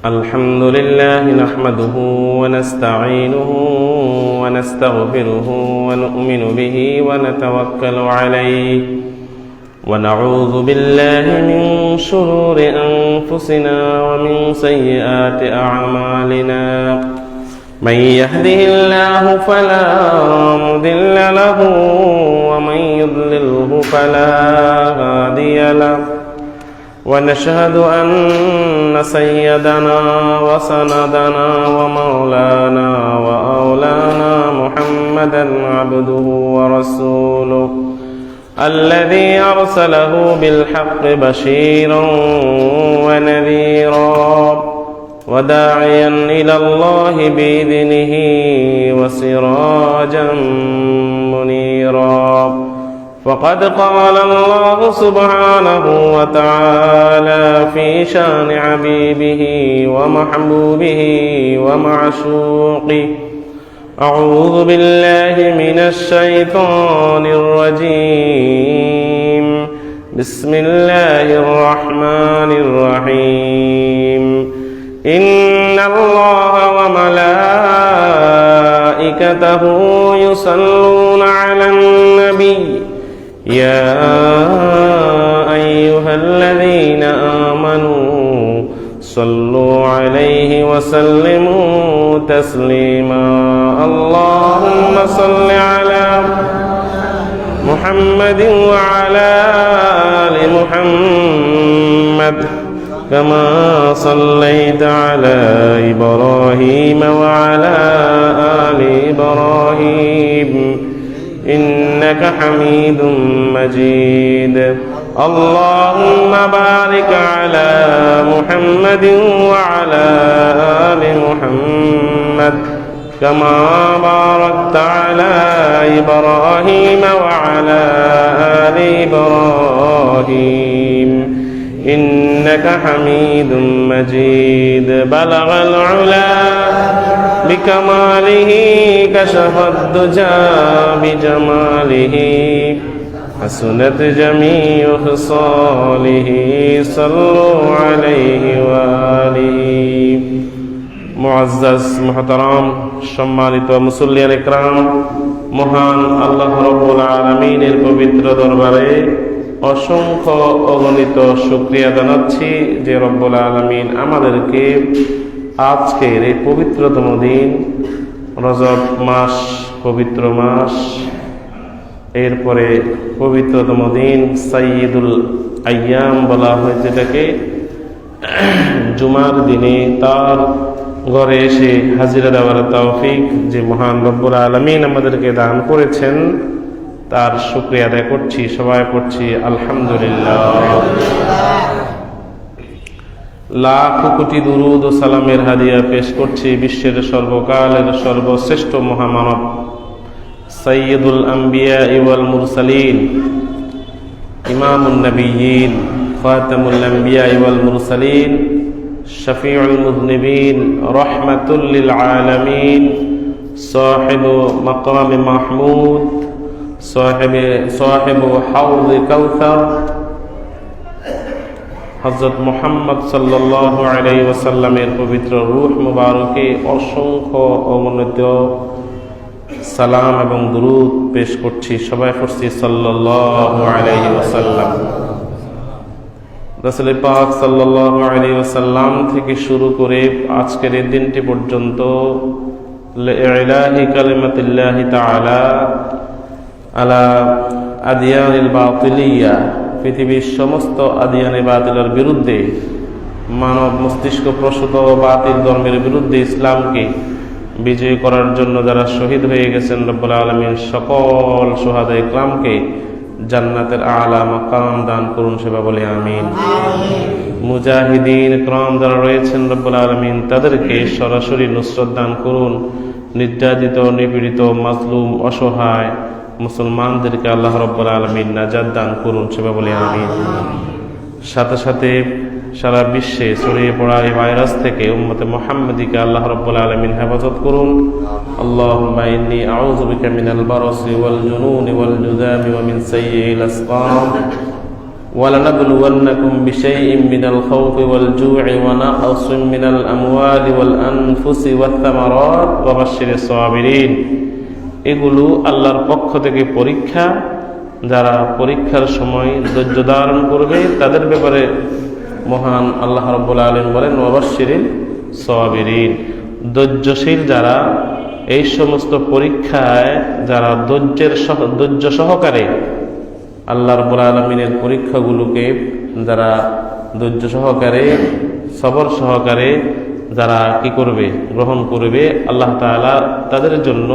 الحمد لله نحمده ونستعينه ونستغفره ونؤمن به ونتوكل عليه ونعوذ بالله من شرور أنفسنا ومن سيئات أعمالنا من يهده الله فلا مضل له ومن يضلله فلا هادي له ونشهد أن سيدنا وسندنا ومولانا وأولانا محمدا عبده ورسوله الذي أرسله بالحق بشيرا ونذيرا وداعيا إلى الله بإذنه وسراجا منيرا وقد قال الله سبحانه وتعالى في شان حبيبه ومحبوبه ومعشوقه أعوذ بالله من الشيطان الرجيم بسم الله الرحمن الرحيم إن الله وملائكته يصلون على النبي يا أيها الذين آمنوا صلوا عليه وسلموا تسليما اللهم صل على محمد وعلى آل محمد كما صليت على إبراهيم وعلى آل إبراهيم إنك حميد مجيد اللهم بارك على محمد وعلى آل محمد كما باركت على إبراهيم وعلى آل إبراهيم إنك حميد مجيد بلغ العلا بكماله كشف الدجى بجماله حسنت جميع خصاله صلوا عليه وآله মুআজ্জাজ মুহতারাম সম্মানিত মুসল্লিয়ান ইকরাম, মহান আল্লাহ রাব্বুল আলামিনের পবিত্র দরবারে অসংখ্য অগণিত শুকরিয়া জানাচ্ছি যে রব্বুল আলামিন আমাদেরকে আজকের এই পবিত্রতম দিন, রজব মাস, পবিত্র মাস, এরপরে পবিত্রতম দিন সাইয়্যিদুল আইয়াম বলা হয় যেটাকে, জুমার দিনে তার ঘরে এসে হাজিরা দেওয়ার তৌফিক যে মহান রব্বুল আলামিন আমাদেরকে দান করেছেন তার শুকরিয়া আদায় করছি। সবাই করছি আলহামদুলিল্লাহ। লাখ কোটি দুরুদ ও সালামের হাদিয়া পেশ করছি বিশ্বের সর্বকালের সর্বশ্রেষ্ঠ মহামানব সাইয়্যিদুল আম্বিয়া ওয়াল মুরসালিন, ইমামুন নবিয়্যিন, খাতামুল আম্বিয়া ওয়াল মুরসালিন, শফিউল মুযনিবিন, রাহমাতুল লিল আলামিন, সাহিবু মাকাম মাহমুদ, সাহিবু হাউজ কাউসার, হযরত মুহাম্মদ সাল্লাল্লাহু আলাইহি ওয়াসাল্লামের পবিত্র রূহ মুবারকে অসংখ্য অগণিত সালাম এবং দুরূদ পেশ করছি। সবাই পড়ছি সাল্লাল্লাহু আলাইহি ওয়াসাল্লাম। রাসূল পাক সাল্লাল্লাহু আলাইহি ওয়াসাল্লাম থেকে শুরু করে আজকের এই দিনটি পর্যন্ত লিইলাহি কালিমাতিল্লাহি তাআলা আলা আদিয়ানিল বাতিলিয়া, পৃথিবীর সমস্ত আদিয়ানে বাতিলের বিরুদ্ধে, মানব মস্তিষ্ক প্রসূত বাতিল ধর্মের বিরুদ্ধে ইসলামকে বিজয়ী করার জন্য যারা শহীদ হয়ে গেছেন, রব্বুল আলামিন সকল শুহাদা ইকরামকে জান্নাতের আলা মাকাম দান করুন, সেবা বলে আমিন। মুজাহিদিন ইকরাম যারা রয়েছেন, রব্বুল আলামিন তাদেরকে সরাসরি নুসরত দান করুন। নির্যাতিত, নিপীড়িত, মাজলুম, অসহায় মুসলমানদেরকে আল্লাহ রাব্বুল আলামিন নাজাত দান করুন, সেবা বলে আমিন। সাথে সাথে সারা বিশ্বে ছড়িয়ে পড়া এই ভাইরাস থেকে উম্মতে মুহাম্মাদিকে আল্লাহ রাব্বুল আলামিন হেফাজত করুন। আল্লাহুম্মা ইন্নী আউযু বিকা মিনাল বারাসি ওয়াল জুনুনি ওয়াল জুযামি ওয়া মিন সাইয়্যিল আসকাম وَلَنَبْلُوَنَّكُمْ بِشَيْءٍ مِّنَ الْخَوْفِ وَالْجُوعِ وَنَقْصٍ مِّنَ الْأَمْوَالِ وَالْأَنفُسِ وَالثَّمَرَاتِ وَبَشِّرِ الصَّابِرِينَ। এগুলো আল্লাহর পক্ষ থেকে পরীক্ষা। যারা পরীক্ষার সময় ধৈর্য ধারণ করবে তাদের ব্যাপারে মহান আল্লাহ রাব্বুল আলামিন বলেন ওয়াবাশশিরিস সাবিরিন। ধৈর্যশীল যারা, এই সমস্ত পরীক্ষায় যারা ধৈর্য সহকারে আল্লাহ রাব্বুল আলামিনের পরীক্ষাগুলোকে যারা ধৈর্য সহকারে, সবর সহকারে যারা কি করবে, গ্রহণ করবে, আল্লাহ তাআলা তাদের জন্য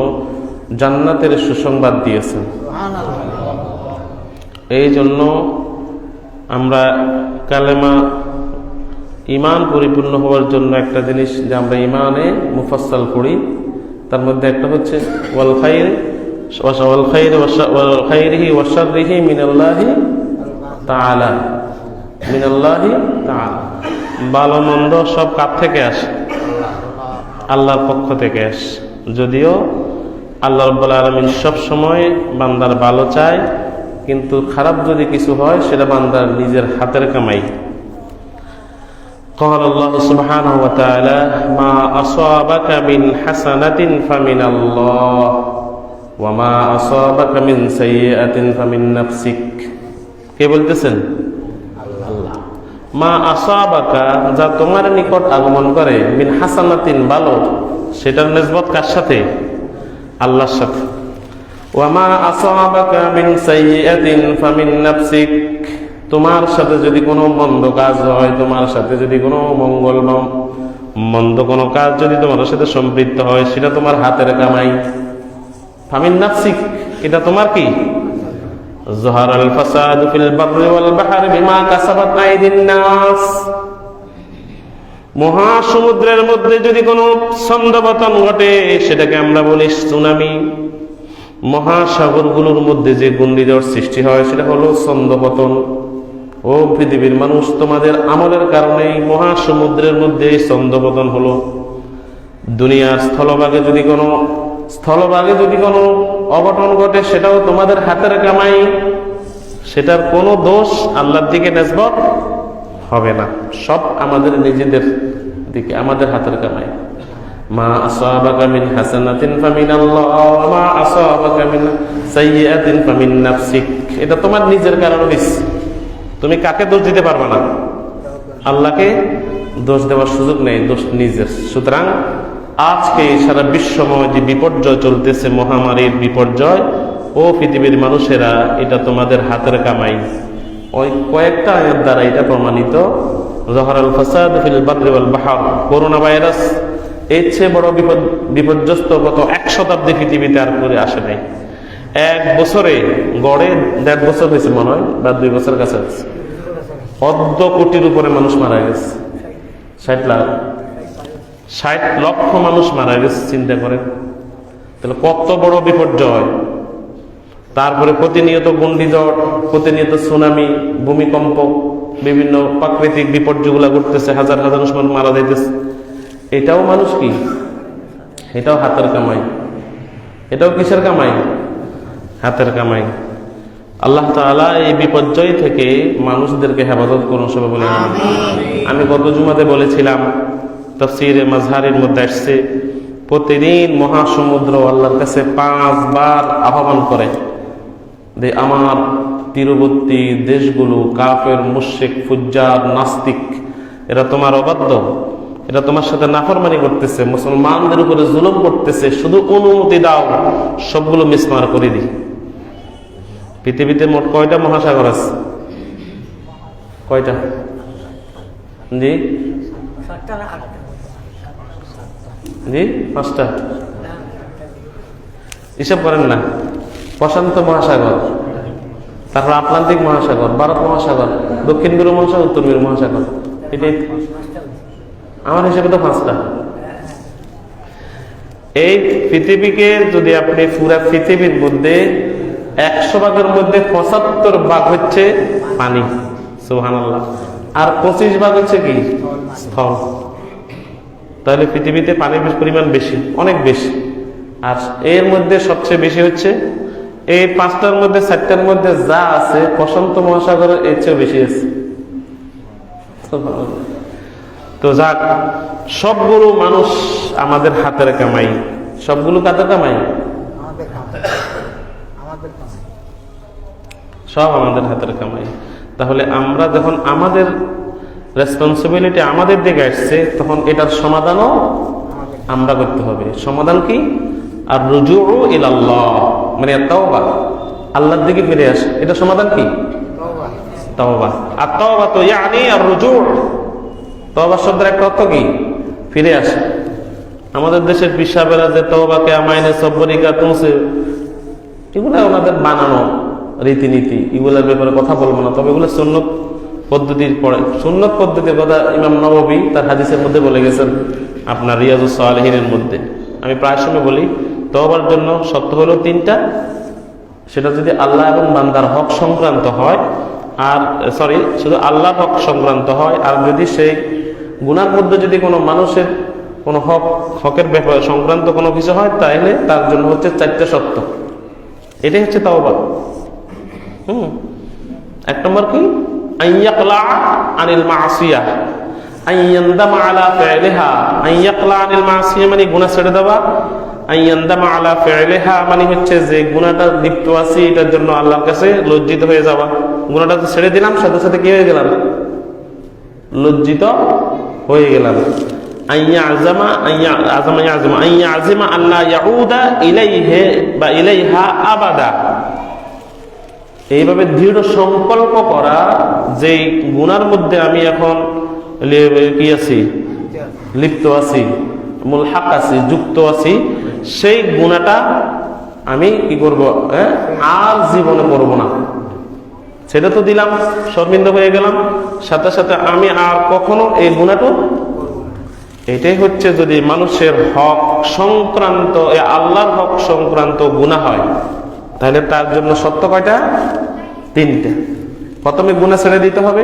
জান্নাতের সুসংবাদ দিয়েছেন। এই জন্য আমরা কালেমা, ঈমান পরিপূর্ণ হওয়ার জন্য একটা জিনিস যে আমরা ঈমানে মুফাসসাল পড়ি, তার মধ্যে একটা হচ্ছে ওয়াল খাইরিহি ওয়া শাররিহি মিনাল্লাহি তাআলা। মিনাল্লাহি তাআলা, ভালো মন্দ সব কার থেকে আসে? আল্লাহর পক্ষ থেকে আসে। যদিও আল্লাহ রাব্বুল আলামিন সব সময় বান্দার ভালো চায়, কিন্তু খারাপ যদি কিছু হয় সেটা বান্দার নিজের হাতের কামাই। قال الله سبحانه وتعالى ما أصابك من حسنة فمن الله وما أصابك من سيئة فمن نفسك। কে বলতেছেন? আল্লাহ। মা আসাবাকা, যা তোমার নিকট আগমন করে, মিন হাসানাতিন, ভালো, সেটার নিসবত কার সাথে? আল্লাহর সাথে। ওয়ামা আসাবাকা মিন সাইয়্যাতিন ফামিন নাফসিক, তোমার সাথে যদি কোনো মন্দ কাজ হয়, তোমার সাথে যদি কোনো মন্দ কোনো কাজ যদি তোমার সাথে সম্পৃক্ত হয়, সেটা তোমার হাতের কামাই। ফামিন নাফসিক, এটা তোমার কি? যাহারাল ফাসাদু ফিল বাররি ওয়াল বাহরি বিমা কাসাবাত আইদিন নাস। মহাসমুদ্রের মধ্যে যদি কোনো ছন্দপতন ঘটে, সেটাকে আমরা বলি সুনামি। মহাসাগরগুলোর মধ্যে যে ঘূর্ণিঝড় সৃষ্টি হয়, সেটা হলো ছন্দপতন। ও পৃথিবীর মানুষ, তোমাদের আমলের কারণেই মহাসমুদ্রের মধ্যে ছন্দপতন হলো। দুনিয়ার স্থলভাগে যদি কোনো অঘটন ঘটে, সেটাও তোমাদের হাতের কামাই। সেটার কোনো দোষ আল্লাহর দিকে নিসবত হবে না, সব আমাদের নিজেদের দিকে, আমাদের হাতের কামাই। মা আসাবাকা মিন হাসানাতিন ফামিনাল্লাহ ওয়া মা আসাবাকা মিন সাইয়্যাতিন ফামিন নাফসিক, এটা তোমার নিজের কারণে হইছে। তুমি কাকে দোষ দিতে পারবে না? আল্লাহকে দোষ দেওয়ার সুযোগ নেই, দোষ নিজের। সুতরাং আজকে সারা বিশ্বময় যে বিপর্যয় চলতেছে, মহামারীর বিপর্যয়, ও পৃথিবীর মানুষেরা, এটা তোমাদের হাতের কামাই। ওই কয়েকটা আয়াত দ্বারা এটা প্রমাণিত। যাহারাল ফাসাদু ফিল বাররি ওয়াল বাহর, করোনা ভাইরাস এর চেয়ে বড় বিপর্যস্ত গত 1 শতাব্দী পৃথিবীতে আর করে আসে নাই। 1 বছরে গড়ে 1.5 বছর হয়েছে মনে হয়, বা 2 বছর কাছে, 1 কোটির উপরে মানুষ মারা গেছে। 60 লক্ষ মানুষ মারা গেছে। চিন্তা করেন তাহলে কত বড় বিপর্যয়। তারপরে প্রতিনিয়ত ঘূর্ণিঝড়, প্রতিনিয়ত সুনামি, ভূমিকম্প, বিভিন্ন প্রাকৃতিক বিপর্যয়গুলো ঘটতেছে, হাজার হাজার মানুষ মারা যাইতেছে। এটাও মানুষ কি? এটাও হাতের কামাই। এটাও কিসের কামাই? হাতের কামাই। আল্লাহ তাআলা এই বিপর্যয় থেকে মানুষদেরকে হেফাজত করুন সবাই বলে আমিন। আমি গত জুমাতে বলেছিলাম, তাফসীরে মাজহারের মধ্যে আসছে, প্রতিদিন মহাসমুদ্র আল্লাহর কাছে 5 বার আহ্বান করে যে আমার তীরবর্তী দেশগুলো কাফের, মুশরিক, ফুজ্জার, নাস্তিক, এরা তোমার অবাধ্য, এরা তোমার সাথে নাফরমানি করতেছে, মুসলমানদের উপরে জুলুম করতেছে, শুধু অনুমতি দাও, সবগুলো মিসমার করে দিই। পৃথিবীতে মোট কয়টা মহাসাগর আছে? কয়টা? জি জি 5টা। হিসাব করেন না। প্রশান্ত মহাসাগর, তারপর আটলান্টিক মহাসাগর, ভারত মহাসাগর, দক্ষিণ মেরু মহাসাগর, উত্তর মেরু মহাসাগর। এটাই আমার হিসেবে তো 5টা। এই পৃথিবীকে যদি আপনি পুরা পৃথিবীর মধ্যে 100 ভাগের মধ্যে 75 ভাগ হচ্ছে পানি, সুবহানাল্লাহ, আর 25 ভাগ হচ্ছে কি? স্থল। তাহলে পৃথিবীতে পানির পরিমাণ বেশি, অনেক বেশি। আর এর মধ্যে সবচেয়ে বেশি হচ্ছে এই 5টার মধ্যে 4টার মধ্যে যা আছে প্রশান্ত মহাসাগরের এর চেয়ে বেশি আছে। তো যাক, সবগুলো মানুষ আমাদের হাতের কামাই, সবগুলো কাদের কামাই? সব আমাদের হাতের কামাই। তাহলে আমরা যখন আমাদের রেসপন্সিবিলিটি আমাদের দিকে আসছে, তখন এটার সমাধানও আমরা করতে হবে। সমাধান কি? আর রুজুউ ইলাল্লাহ, মানে তাওবা, আল্লাহর দিকে ফিরে আসে। এটা সমাধান কি? তাওবা। আর তাওবা তো ইয়ানি আর রুজুউ, তাওবা শব্দের একটা অর্থ কি? ফিরে আসে। আমাদের দেশের পিসাবেরা যে তাওবাকে আমাইনে সব্বরিকা তুমসে, এগুলো ওনাদের বানানো রীতিনীতি, এগুলোর ব্যাপারে কথা বলবো না। তবে এগুলো সুন্নত পদ্ধতির পরে, সুন্নত পদ্ধতির কথা ইমাম নববী তার হাদিসের মধ্যে বলে গেছেন, আপনার রিয়াজুস সালিহিনের মধ্যে। আমি প্রায় সময় বলি, তওবার জন্য শর্ত হলো 3টা। সেটা যদি আল্লাহ এবং বান্দার হক সংক্রান্ত হয়, আর শুধু আল্লাহর হক সংক্রান্ত হয়, আর যদি সেই গুনার মধ্যে যদি কোনো মানুষের কোনো হকের ব্যাপারে সংক্রান্ত কোনো কিছু হয়, তাহলে তার জন্য হচ্ছে 4টা শর্ত। এটাই হচ্ছে তাওবা। 1 নম্বর কি? আইয়াকলা আনিল মাসিয়া, আইয়ান্দামা আলা ফি'লিহা। আইয়াকলা আনিল মাসিয়া মানে গুনাহ ছেড়ে দেওয়া। আইয়ান্দামা আলা ফি'লিহা মানে হচ্ছে যে গুনাহটা লিপ্ত আছি, এটার জন্য আল্লাহর কাছে লজ্জিত হয়ে যাওয়া। গুনাহটা ছেড়ে দিলাম, সাথে সাথে কি হয়ে গেলাম? লজ্জিত হয়ে গেলাম। আইয়াযমা আল্লাহ ইয়াউদা ইলাইহি বা ইলাইহা আবাদা। এইভাবে দৃঢ় সংকল্প করা যে গুনার মধ্যে আমি এখন কি আছি? লিপ্ত আছি, মুলহাক আছি, যুক্ত আছি। সেই গুনাহটা আমি কি করব? আর জীবনে করব না। সেটা তো দিলাম, শর্মিন্দা হয়ে গেলাম, সাথে সাথে আমি আর কখনো এই গুনাহটা। এটাই হচ্ছে যদি মানুষের হক সংক্রান্ত, আল্লাহর হক সংক্রান্ত গুনাহ হয়, তাহলে তার জন্য সত্য কয়টা? 3টা। প্রথমে গুনাহ ছেড়ে দিতে হবে,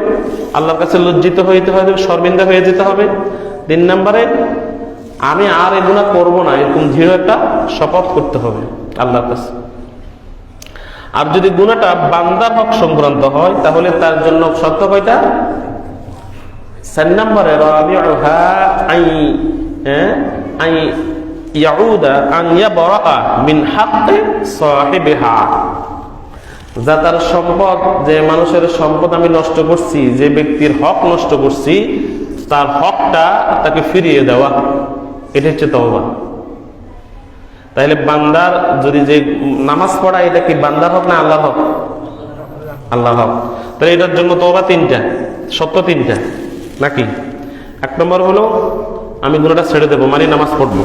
আল্লাহর কাছে লজ্জিত হইতে হবে, শর্মিন্দা হয়ে যেতে হবে। 3 নম্বরে আমি আর এই গুনাহ করব না, এরকম দৃঢ় একটা শপথ করতে হবে আল্লাহর কাছে। আর যদি গুনাহটা বান্দার হক সংক্রান্ত হয়, তাহলে তার জন্য সত্য কয়টা? 4 নম্বরে রাবিউহা আই ইয়াউদা আন ইয়াবরা মিন হাক্কি সাহিবিহা। যা তার সম্পদ, যে মানুষের সম্পদ আমি নষ্ট করছি, যে ব্যক্তির হক নষ্ট করছি, তার হকটা তাকে ফিরিয়ে দেওয়া। এটা হচ্ছে তাওবা। তাহলে বান্দার যদি যে নামাজ পড়া, এটা কি বান্দার হক না আল্লাহর হক? আল্লাহর হক। তাহলে এটার জন্য তাওবা 3টা, সত্য 3টা নাকি? 1 নম্বর হলো আমি গুনাহটা ছেড়ে দেবো, মানে নামাজ পড়বো।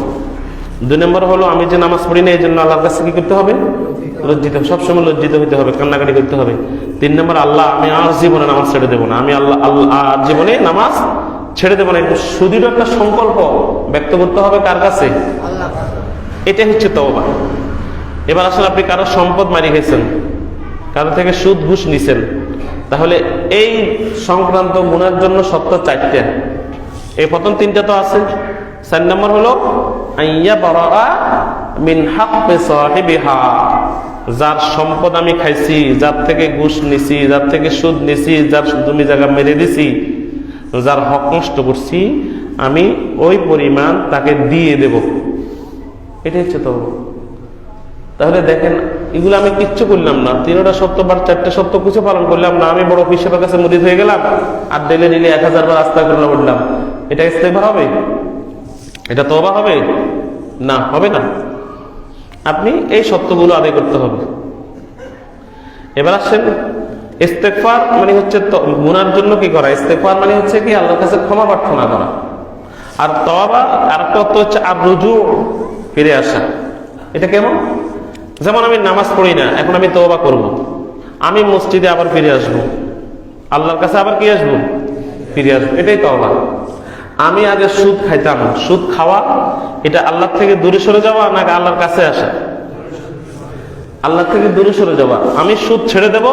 2 নম্বর হলো আমি যে নামাজ পড়ি না, এই জন্য আল্লাহর কাছে কি করতে হবে? লজ্জিত, সবসময় লজ্জিত হইতে হবে, কান্নাকাটি করতে হবে। 3 নম্বর, আল্লাহ আমি আর জীবনে নামাজ ছেড়ে দেবো না, আমি আল্লাহ আর জীবনে নামাজ ছেড়ে দেবো না। একটু সুদৃঢ় একটা সংকল্প ব্যক্ত করতে হবে কার কাছে? এটা হচ্ছে তওবা। এবার আসলে আপনি কারো সম্পদ মারি গেছেন, কারো থেকে সুদ ঘুষ নিছেন, তাহলে এই সংক্রান্ত গুনার জন্য সত্য 4টা। এই প্রথম 3টা তো আছে। 4 নম্বর হলো আইয়া বারা মিন হাক্কি সাহিবিহা। যার সম্পদ আমি খাইছি, যার থেকে ঘুষ নিছি, যার থেকে সুদ নিছি, যার জমি জায়গা মেরে দিছি, যার হক নষ্ট করছি, আমি ওই পরিমাণ তাকে দিয়ে দেব। এটা হচ্ছে তো। তাহলে দেখেন, এগুলো আমি কিচ্ছু করলাম না, 3টা সত্য বা 4টা সত্য কিছু পালন করলাম না। আমি বড় পিসের কাছে মুরিদ হয়ে গেলাম, আর ডেলে নিলে 1000 বার আস্তাগফিরুল্লাহ বললাম। এটা ইস্তেগফার হবে? এটা তওবা হবে? না, হবে না। আপনি এই সত্যগুলো আদায় করতে হবে। এবার আসেন, ইস্তেগফার মানে হচ্ছে গুনার জন্য কি করা? ইস্তেগফার মানে হচ্ছে কি আল্লাহর কাছে ক্ষমা প্রার্থনা করা। আর তওবা আরেকটা অর্থ হচ্ছে আর-রুজু, ফিরে আসা। এটা কেমন? যেমন আমি নামাজ পড়ি না, এখন আমি তওবা করব, আমি মসজিদে আবার ফিরে আসবো, আল্লাহর কাছে আবার কি আসবো? ফিরে আসবো। এটাই তওবা। আমি আগে সুদ খাইতাম, সুদ খাওয়া এটা আল্লাহ থেকে দূরে সরে যাওয়া নাকি আল্লাহর কাছে আসা? আল্লাহ থেকে দূরে সরে যাওয়া। আমি সুদ ছেড়ে দেব,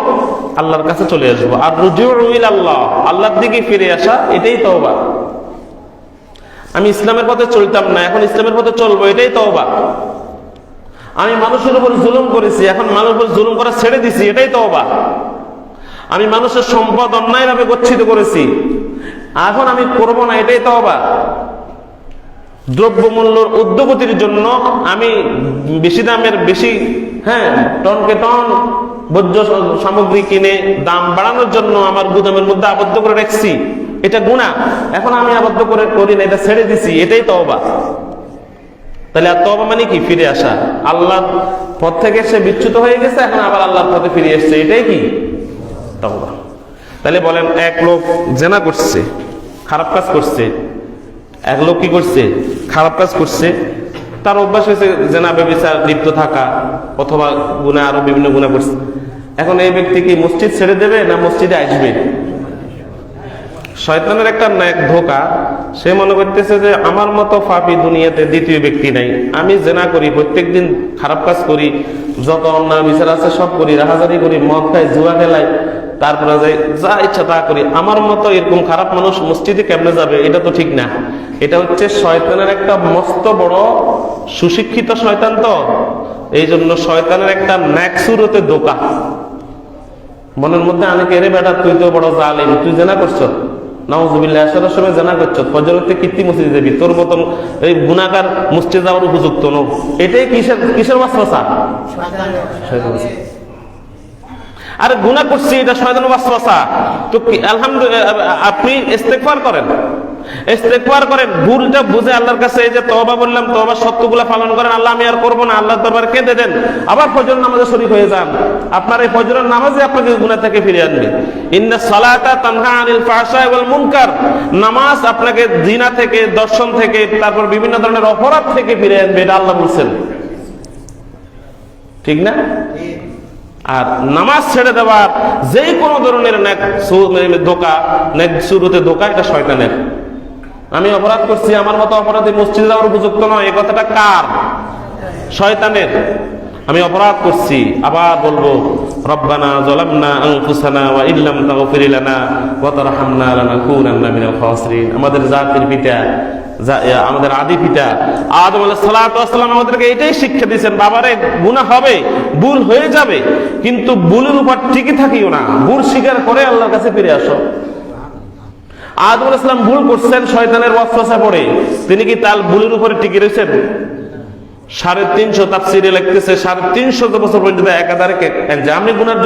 আল্লাহর কাছে চলে আসবো। আর রুজুউ ইলাল্লাহ, আল্লাহর দিকে ফিরে আসা, এটাই তওবা। আমি ইসলামের পথে চলতাম না, এখন ইসলামের পথে চলবো, এটাই তওবা। আমি মানুষের উপর জুলুম করেছি, এখন মানুষের উপর জুলুম করা ছেড়ে দিছি, এটাই তওবা। আমি মানুষের সম্পদ অন্যায়ভাবে গচ্ছিত করেছি, এখন আমি করব না, এটাই তওবা। দ্রব্যমূল্যের ঊর্ধ্বগতির জন্য আমি বেশি দামের বেশি টনকে টন বর্জ্য সামগ্রী কিনে দাম বাড়ানোর জন্য আমার গুদামের মধ্যে আবদ্ধ করে রাখছি, এটা গুনাহ। এখন আমি আবদ্ধ করে করি না, এটা ছেড়ে দিছি, এটাই তওবা। তাহলে আর তওবা মানে কি? ফিরে আসা। আল্লাহর পথ থেকে সে বিচ্যুত হয়ে গেছে, এখন আবার আল্লাহর পথে ফিরে এসছে, এটাই কি? তওবা। তাহলে বলেন, এক লোক জেনা করছে, খারাপ কাজ করছে, এক লোক কি করছে? খারাপ কাজ করছে, তার অভ্যাস হয়েছে জেনা ব্যভিচার লিপ্ত থাকা, অথবা গুনাহ, আরো বিভিন্ন গুনাহ করছে। এখন এই ব্যক্তি কি মসজিদ ছেড়ে দেবে না মসজিদে আসবে? শয়তানের একটা ধোঁকা, সে মনে করতেছে যে আমার মতো পাপী দুনিয়াতে দ্বিতীয় ব্যক্তি নাই, আমি জেনা করি, প্রত্যেকদিন খারাপ কাজ করি, যত অন্যায় বিচার আছে সব করি, রাহাজারি করি, মদ খাই, জুয়া খেলাই, তারপরে যা ইচ্ছা তা করি, আমার মতো এরকম খারাপ মানুষ মসজিদে কেমনে যাবে? এটা তো ঠিক না। এটা হচ্ছে শয়তানের একটা মস্ত বড় সুশিক্ষিত শয়তান, তো এই জন্য শয়তানের একটা ন্যাকসুরতে ধোঁকা। মনের মধ্যে অনেকে, এরে বেটা তুই তো বড় জালেম, তুই জেনা করছ, নাউজুবিল্লাহ, আসার সময় জানা করছো, ফজরতে কীর্তি মসজিদে যাবি, তোর মতন এই গুনাহগার মসজিদে যাওয়ার উপযুক্ত নও। এটাই কিসের ওয়াসওয়াসা? আরে গুনাহ করছি, এটা শয়তানের ওয়াসওয়াসা। তো আলহামদুলিল্লাহ, আপনি ইস্তেগফার করেন, ইস্তেগফার করেন, ভুলটা বুঝে আল্লাহর কাছে এই যে তওবা বললাম, তওবার শর্তগুলো পালন করেন, আল্লাহ আমি আর করব না, আল্লাহর দরবারে কেঁদে দেন, আবার ফজর নামাজে শরীক হয়ে যান। আপনার এই ফজরের নামাজে আপনাকে গুনাহ থেকে ফিরিয়ে আনবে। ইন্নাস সালাতা তানহা আনিল ফাহশাই ওয়াল মুনকার, নামাজ আপনাকে জিনা থেকে, দর্শন থেকে, তারপর বিভিন্ন ধরনের অপরাধ থেকে ফিরিয়ে আনবে, এটা আল্লাহ বলছেন, ঠিক না? আর নামাজ ছেড়ে দেওয়ার যে কোনো ধরনের ধোঁকা, শুরুতে ধোঁকা, এটা শয়তানের। আমি অপরাধ করছি, আমার মতো অপরাধী মসজিদে যাওয়ার উপযুক্ত নয়, এই কথাটা কার? শয়তানের। আমি অপরাধ করছি, আবার বলবো রব্বানা যালামনা আনফুসানা ওয়া ইল্লাম তাগফির লানা ওয়া তারহামনা লানাকুনান্না মিনাল খাসিরিন। আমাদের জাতির পিতা, আমাদের আদি পিতা আদম আলাইহিস সালাতু ওয়াস সালাম আমাদেরকে এটাই শিক্ষা দিয়েছেন, বাবারে গুনাহ হবে, ভুল হয়ে যাবে, কিন্তু ভুলের উপর টিকে থাকিও না, ভুল স্বীকার করে আল্লাহর কাছে ফিরে আসো। আদম আলাইহিস সালাম ভুল করছেন, শয়তানের ওয়াসওয়াসা পড়ে, তিনি কি তার ভুলের উপরে টিকে রয়েছেন? 350 তাফসীরে লিখতেছে 350 বছর পর্যন্ত একাধারে কাঁদছে। আমি গুনার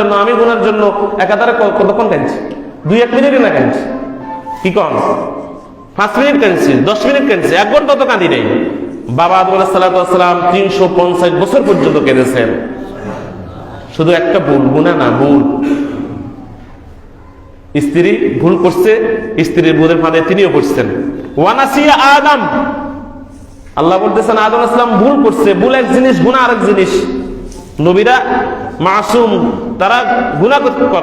জন্য একাধারে কতক্ষণ কাঁদছি? 2-1 মিনিটে না কাঁদছি, কি কন? 5 মিনিট কাঁদছি, 10 মিনিট কাঁদছি, 1 ঘন্টা তো কাঁদি নাই। বাবা আদম আলাইহিস সালাতু ওয়াস সালাম 350 বছর পর্যন্ত কেঁদেছেন, শুধু একটা ভুল, গুনাহ না, ভুল। স্ত্রী ভুল করছে, স্ত্রীর ভুলের ফাঁদে তিনিও পড়ছেন। ওয়ানাসিয়া আদম, আল্লাহ বলতেছেন আদম আলাইহিস সালাম ভুল করছে। ভুল এক জিনিস, গুনাহ আরেক জিনিস। নবীরা মাসুম, তারা গুনাহ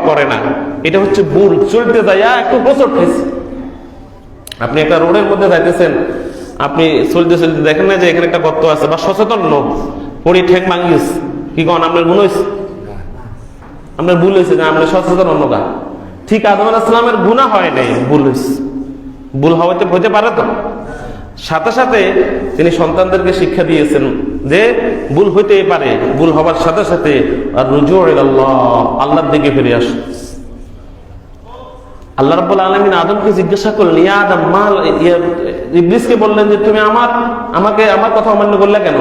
করে না, এটা হচ্ছে ভুল। চলতে যাইয়া একটু গোসর খেয়েছে, আপনি একটা রোডের মধ্যে যাইতেছেন, আপনি চলতে চলতে দেখেন না যে এখানে একটা গর্ত আছে, বা সচেতন লোক পড়ি ঠেক ভাঙিস, কি কন? আপনার গুণ হয়েছে, আপনার ভুল হয়েছে, যে আপনি সচেতন অন্য গা। ঠিক আদম আলাইহিস সালামের গুনাহ হয় নাই, ভুল হয়েছে। ভুল হতে পারে তো, সাথে সাথে তিনি সন্তানদেরকে শিক্ষা দিয়েছেন যে ভুল হইতেই পারে, ভুল হবার সাথে সাথে আর রুজু ইলাল্লাহ, আল্লাহর দিকে ফিরে আসো। আল্লাহ রাব্বুল আলামিন আদমকে জিজ্ঞাসা করলেন, ইয়া আদম মাল, ইবলিসকে বললেন যে তুমি আমাকে আমার কথা অমান্য করলে কেন?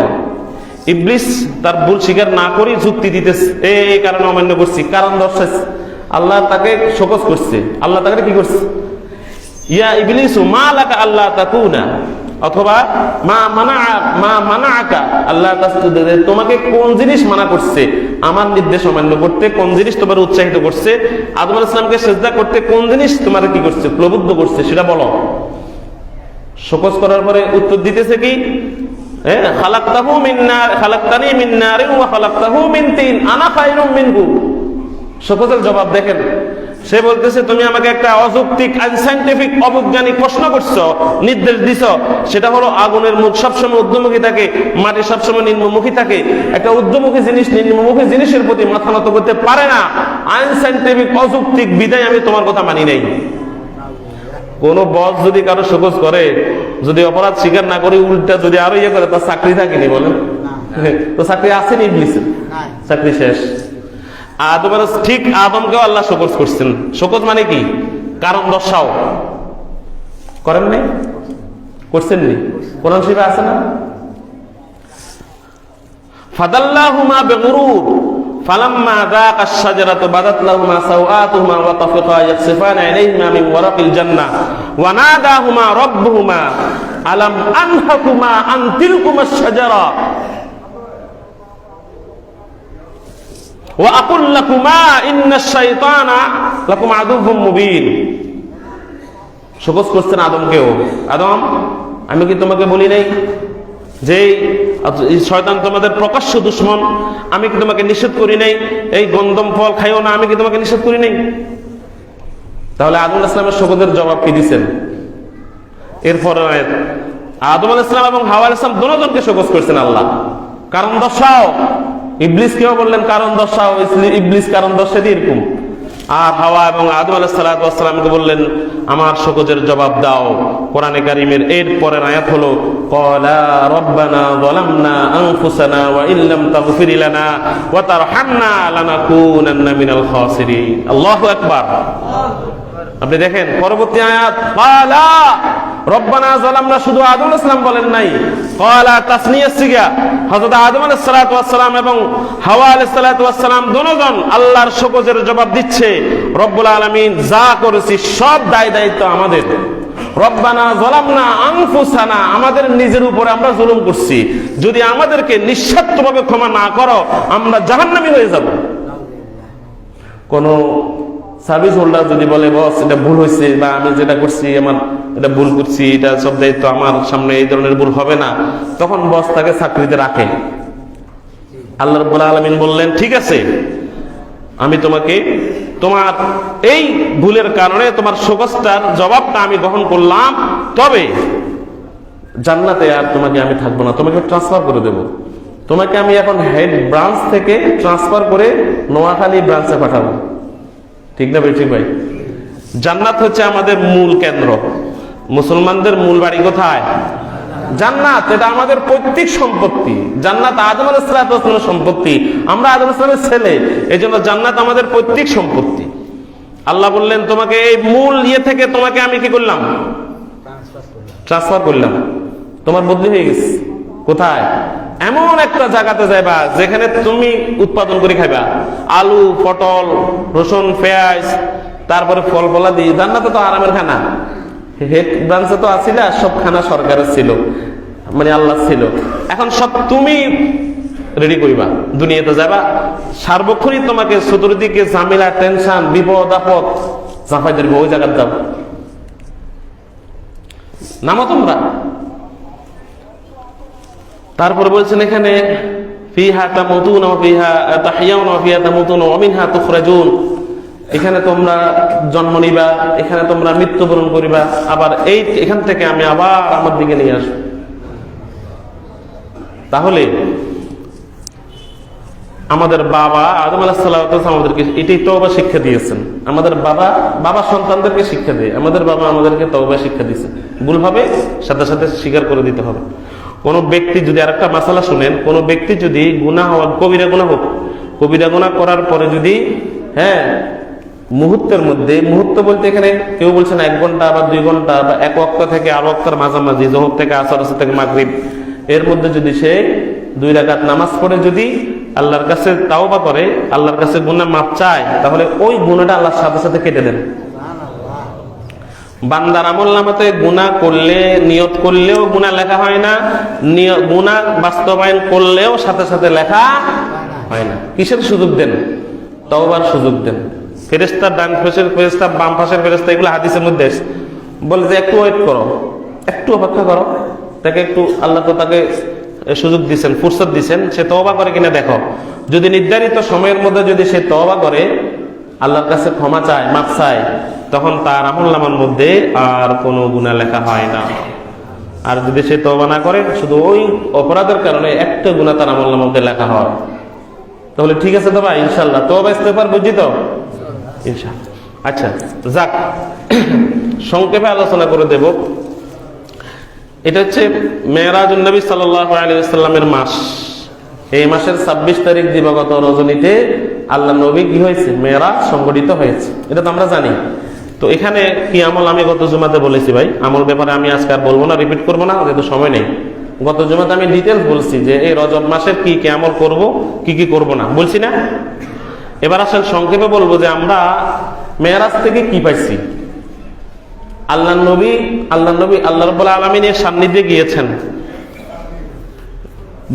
ইবলিস তার ভুল স্বীকার না করে যুক্তি দিতেছে, এই কারণে অমান্য করছি, কারণ দর্শাচ্ছে। আল্লাহ তাকে শোকজ করছে, আল্লাহ তাকে কি করছে? ইয়া ইবলিসু মা লাকা আল্লাহ তাকুনা, অথবা মা মানাআকা আল্লাহ তাসজুদা, তোমাকে কোন জিনিস মানা করছে আমার নির্দেশ অমান্য করতে? কোন জিনিস তোমার উৎসাহিত করছে? আদম আলাইহিস সালামকে সিজদা করতে কোন জিনিস তোমার কি করছে, প্রবুদ্ধ করছে, সেটা বলো। শোকজ করার পরে উত্তর দিতেছে কি? খালাকতাহু মিন নার, খালাকতানি মিন নারিন ওয়া খালাকতাহু মিন তিন, আনা খায়রুম মিনহু। শোকজের জবাব দেখেন, সে বলতেছে তুমি আমাকে একটা অযৌক্তিক, আনসাইন্টিফিক, অবৈজ্ঞানিক প্রশ্ন করছো, নির্দেশ দিছো, সেটা হলো আগুনের মুখ সবসময় ঊর্ধ্বমুখী থাকে, মাটি সবসময় নিম্নমুখী থাকে। একটা ঊর্ধ্বমুখী জিনিস নিম্নমুখী জিনিসের প্রতি মাথা নত করতে পারে না, আনসাইন্টিফিক, অযৌক্তিক, বিদায় আমি তোমার কথা মানি নাই। কোন বস যদি কারো শোকজ করে, যদি অপরাধ স্বীকার না করে উল্টা যদি আরো ইয়ে করে, তার চাকরি থাকেনি? বলেন তো চাকরি আসেনি ইবলিসের, চাকরি শেষ। আদমের ঠিক আদমকেও আল্লাহ শোকজ করছেন। শোকজ মানে কি? কারণ দর্শাও করেন নাই, করছেন নি? কোরআন শরীফে আছে না? ফাদাল্লাহুমা বিগুরুর ফালাম্মা যাকা আশ-শাজারাতু বাদাত লাহুমা সাওআতুহুমা ওয়া তাফিকা ইয়াখসিফানা ইলাইহিমা মিন ওয়ারাকিল জান্নাহ ওয়া নাদাহুমা রাব্বুহুমা আলাম আনহাকুমা আন তিলকুমা আশ-শাজারা ওয়া আকুল লাকুমা ইন্নাশ শাইতানা লাকুম আদুউম মুবিন। শোকজ করছেন আদমকেও, আদম আমি কি তোমাকে বলি নাই যে শয়তান তোমাদের প্রকাশ্য দুশমন? আমি কি তোমাকে নিষেধ করি নাই এই গন্ধম ফল খাইও না? আমি কি তোমাকে নিষেধ করি নাই? তাহলে আদম আলাইহিস সালামের শোকজের জবাব কি দিচ্ছেন? এরপর আদম আলাইহিস সালাম এবং হাওয়া আলাইহিস সালাম দুজনকে শোকজ করছেন আল্লাহ। কারণ দর্শাও, ইবলিস কেও বললেন কারণ দর্শাও, ইবলিস কারণ দর্শে দিয়ে এরকম। আর হাওয়া এবং আদম আলাইহিস সালামকে বললেন আমার শোকজের জবাব দাও। কোরআনে কারীমের এর পরের আয়াত হলো ক্বালা রব্বানা যালামনা আনফুসানা ওয়া ইল্লাম তাগফির লানা ওয়া তারহামনা লানাকুনান্না মিনাল খাসিরিন। আল্লাহু আকবার। আপনি দেখেন পরবর্তী আয়াত ক্বালা রব্বানা যালামনা, শুধু আদম আলাইহিস সালাম বলেন নাই, ক্বালা তাসনিয়া সিগা, হযরত আদম আলাইহিস সালাম এবং হাওয়া আলাইহিস সালাম দুজন আল্লাহর শোকজের জবাব দিচ্ছে রব্বুল আলামিন যা করেছি সব দায় দায়িত্ব আমাদের। রব্বানা যালামনা আনফুসানা, আমাদের নিজের উপরে আমরা জুলুম করছি, যদি আমাদেরকে নিঃস্বার্থভাবে ক্ষমা না করো আমরা জাহান্নামী হয়ে যাব। কোন সার্ভিস হোল্ডার যদি বলে বস এটা ভুল হয়েছে বা আমি যেটা করছি আমার এটা ভুল করছি, এটা সব দায়িত্ব আমার, সামনে এই ধরনের ভুল হবে না, তখন বস তাকে চাকরিতে রাখে। আল্লাহ রাব্বুল আলামিন বললেন ঠিক আছে আমি তোমাকে তোমার এই ভুলের কারণে তোমার শোকজটার জবাবটা আমি গ্রহণ করলাম, তবে জান্নাতে আর তোমাকে আমি থাকবো না, তোমাকে ট্রান্সফার করে দেব। তোমাকে আমি এখন হেড ব্রাঞ্চ থেকে ট্রান্সফার করে নোয়াখালী ব্রাঞ্চে পাঠাবো। ঠিক না ভাই? ঠিক ভাই। জান্নাত হচ্ছে আমাদের মূল কেন্দ্র। মুসলমানদের মূল বাড়ি কোথায়? জান্নাত। এটা আমাদের পৈতৃক সম্পত্তি। জান্নাত আদম আলাইহিস সালামের সম্পত্তি, আমরা আদম আলাইহিস সালামের ছেলে, এই জন্য জান্নাত আমাদের পৈতৃক সম্পত্তি। আল্লাহ বললেন তোমাকে এই মূল থেকে তোমাকে আমি কি করলাম? ট্রান্সফার করলাম। তোমার বদলি হয়ে গেছে। কোথায়? এমন একটা জায়গাতে যাইবা যেখানে তুমি উৎপাদন করে খাইবা, আলু, পটল, রসুন, পেঁয়াজ, তারপরে ফল ফলা দিয়ে। জান্নাতে তো আরামের খানা, হেড ব্রাঞ্চে তো আছিল সব খানা সরকারের ছিল, মানে আল্লাহ ছিল। এখন সব তুমি রেডি করিবা, দুনিয়াতে যাবা, সার্বক্ষণিক তোমাকে চতুর্দিকে ঝামেলা, টেনশন, বিপদ আপদ জাফাই ধরবে, ওই জায়গায় যাও নামো তোমরা। তারপরে বলছেন এখানে ফিহা তামুতুনা ওয়া ফিহা তাহইয়াউনা ওয়া ফিহা তামুতুনা ওয়া মিনহা তুখরাজুন, এখানে তোমরা জন্ম নিবা, এখানে তোমরা মৃত্যুবরণ করিবা, আবার এখান থেকে আমি আবার আমার দিকে নিয়ে আসবো। তাহলে আমাদের বাবা আদম আলাইহিস সালাম আমাদেরকে এটাই তওবা শিক্ষা দিয়েছেন। আমাদের বাবা সন্তানদেরকে শিক্ষা দেয়, আমাদের বাবা আমাদেরকে তওবা শিক্ষা দিয়েছে। ভুল হবে সাথে সাথে স্বীকার করে দিতে হবে। কোন ব্যক্তি যদি, আরেকটা মাসালা শুনেন, কোন ব্যক্তি যদি গুনাহ হওয়ার, কবিরা গুনাহ হোক, কবিরা গুনাহ করার পরে যদি মুহূর্তের মধ্যে, মুহূর্ত বলতে এখানে কেউ বলছেন 1 ঘন্টা বা 2 ঘন্টা বা 1 ওয়াক্ত থেকে আর ওয়াক্তের মাঝামাঝি, যোহর থেকে আসর, আসর থেকে মাগরিব, এর মধ্যে যদি সে 2 রাকাত নামাজ পড়ে যদি আল্লাহর কাছে তাওবা করে, আল্লাহর কাছে গুনাহ মাফ চায়, তাহলে ওই গুনাহটা আল্লাহর সাথে সাথে কেটে দেন। বান্দার আমলনামাতে গুনাহ করলে, নিয়ত করলেও গুনাহ লেখা হয় না, গুনাহ বাস্তবায়ন করলেও সাথে সাথে লেখা হয় না। কিসের সুযোগ দেন? তওবার সুযোগ দেন। ফেরেশতা ডান পাশের ফেরেশতা, বাম পাশের ফেরেশতা, এগুলো হাদিসের মধ্যে বলে যে একটু ওয়েট করো, একটু অপেক্ষা করো, তাকে একটু, আল্লাহ তো তাকে সুযোগ দিচ্ছেন, ফুরসত দিচ্ছেন, সে তওবা করে কিনা দেখো। যদি নির্ধারিত সময়ের মধ্যে যদি সে তওবা করে, আল্লাহর কাছে ক্ষমা চায়, মাফ চায়, তখন তার আমলনামার মধ্যে আর কোনো গুনাহ লেখা হয় না। আর যদি সে তওবা না করে, শুধু ওই অপরাধের কারণে একটা গুনাহ তার আমলনামার মধ্যে লেখা হয়। তাহলে ঠিক আছে তো ভাই, ইনশাআল্লাহ তওবা ইস্তেগফার বুঝি তো ইনশাআল্লাহ। আচ্ছা যাক, সংক্ষেপে আলোচনা করে দেব। এটা হচ্ছে মেরাজুন নবী সাল্লাল্লাহু আলাইহি ওয়াসাল্লামের মাস, এই মাসের 26 তারিখ দিবাগত রজনীতে আল্লাহ নবী কি হয়েছে, মেরাজ সংঘটিত হয়েছে, এটা তো আমরা জানি। তো এখানে কি আমল আমি গত জুমাতে বলেছি ভাই, আমল ব্যাপারে আমি আজকে আর বলবো না, রিপিট করবো না, যেহেতু সময় নেই। গত জুমাতে আমি ডিটেলস বলছি যে এই রজব মাসের কি কি আমল করব, কি কি করব না, বলছি না? এবার আসলে সংক্ষেপে বলবো যে আমরা মেরাজ থেকে কি পাইছি। আল্লাহ নবী আল্লাহ রাব্বুল আলামিনের সান্নিধ্যে গিয়েছেন।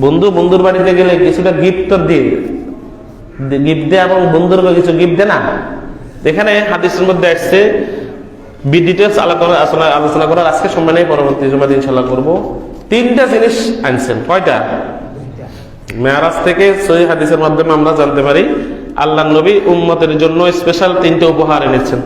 বন্ধুর বাড়িতে গেলে কিছুটা গিফট দিয়ে এবং বন্ধুর কিছু গিফট দেয় না। এখানে হাদিসের মধ্যে আসছে, ডিটেলস আলোচনা করার আজকে সময় নেই, পরবর্তী জুমাতে ইনশাআল্লাহ করব। 3টা জিনিস আনছেন। কয়টা? মেরাজ থেকে সহিহ হাদিসের মাধ্যমে আমরা জানতে পারি আল্লাহ নবী উম্মতের জন্য স্পেশাল 3টে উপহার এনেছেন।